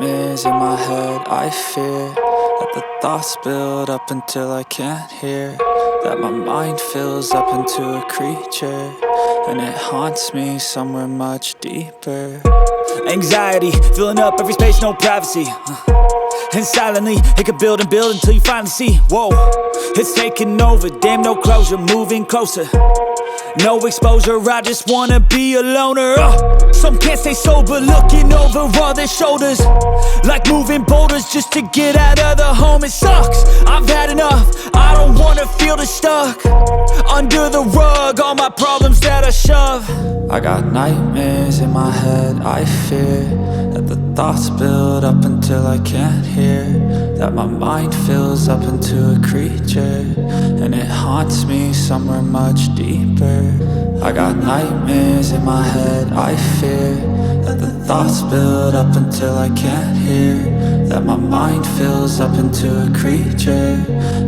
nightmares in my head. I fear that the thoughts build up until I can't hear, that my mind fills up into a creature, and it haunts me somewhere much deeper. Anxiety, filling up every space, no privacy. And silently, it could build and build until you finally see, whoa, it's taking over, damn no closure, moving closer. No exposure, I just wanna be a loner. Some can't stay sober, looking over all their shoulders, like moving boulders just to get out of the home. It sucks, I've had enough, I don't wanna feel the stuck under the rug, all my problems that I shove. I got nightmares in my head. I fear that the thoughts build up until I can't hear, that my mind fills up into a creature, and it haunts me somewhere much deeper. I got nightmares in my head. I fear that the thoughts build up until I can't hear, that my mind fills up into a creature,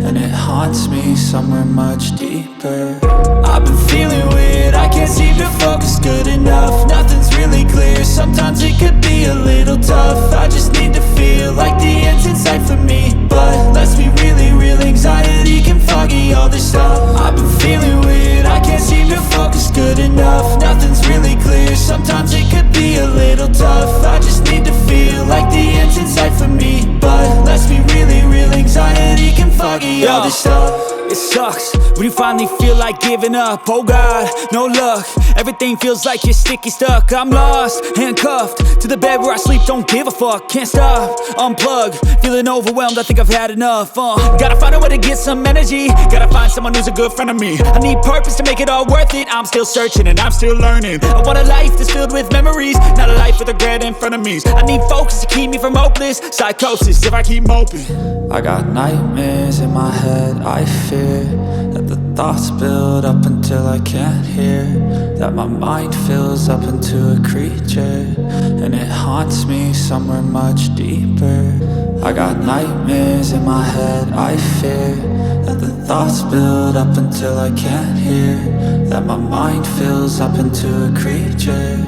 and it haunts me somewhere much deeper. I've been feeling weird, I can't seem to focus good enough. Nothing's really clear, sometimes it could be a little tough. I just need to feel like the end's in sight for me, but let's be really real, anxiety can foggy all this stuff. I've been feeling weird, I can't seem to focus good enough. Nothing's really clear, sometimes it could be a little tough. I just need to feel like the end's in sight for me, but let's be really real, anxiety can foggy all this stuff. It sucks when you finally feel like giving up. Oh God, no luck, everything feels like you're sticky stuck. I'm lost, handcuffed to the bed where I sleep, don't give a fuck. Can't stop, unplug, feeling overwhelmed, I think I've had enough. Gotta find a way to get some energy, gotta find someone who's a good friend of me. I need purpose to make it all worth it, I'm still searching and I'm still learning. I want a life that's filled with memories, not a life with regret and frenemies. I need focus to keep me from hopeless psychosis if I keep moping. I got nightmares in my head. I fear that the thoughts build up until I can't hear, that my mind fills up into a creature, and it haunts me somewhere much deeper. I got nightmares in my head. I fear that the thoughts build up until I can't hear, that my mind fills up into a creature,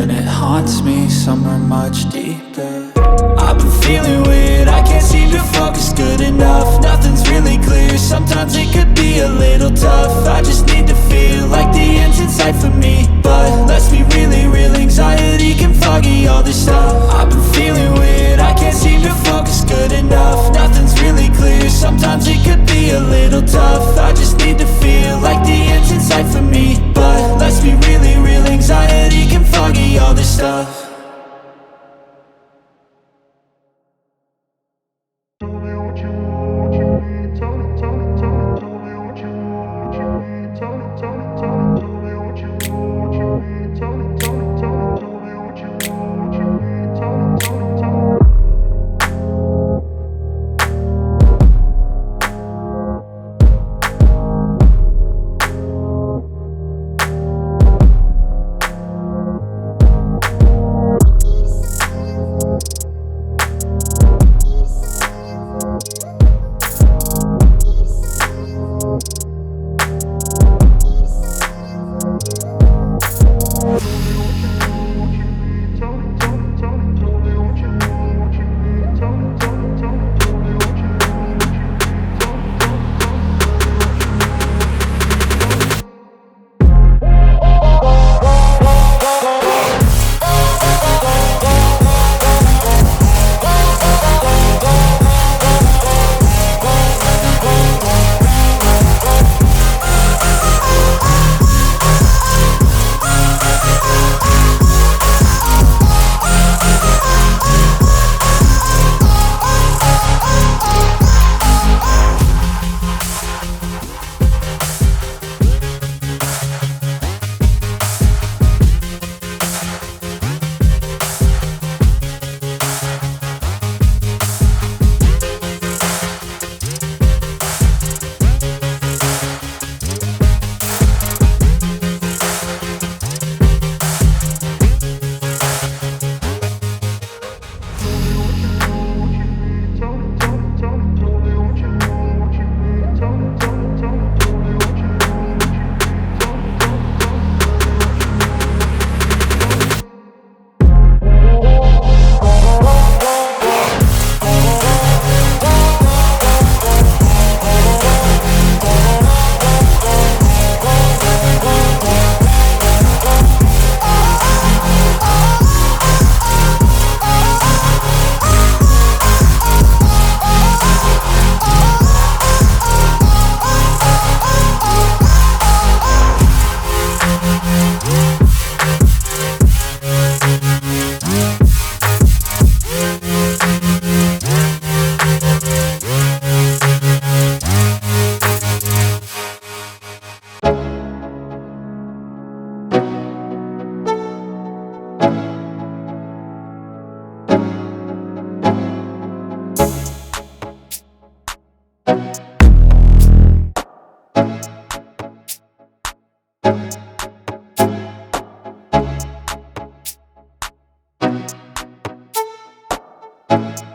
and it haunts me somewhere much deeper. I've been feeling weird, I can't seem to focus good enough. Nothing's really clear, sometimes it could be a little tough. I just need to feel like the end's in sight for me, but let's be really real, anxiety can foggy all this stuff. I've been feeling weird, I can't seem to focus good enough. Nothing's really clear, sometimes it could be a little tough. I just need to feel like the end's in sight for me, but let's be really real, anxiety can foggy all this stuff. Tell me what you need, tell me what you need, tell me what you need, tell me what you need. you.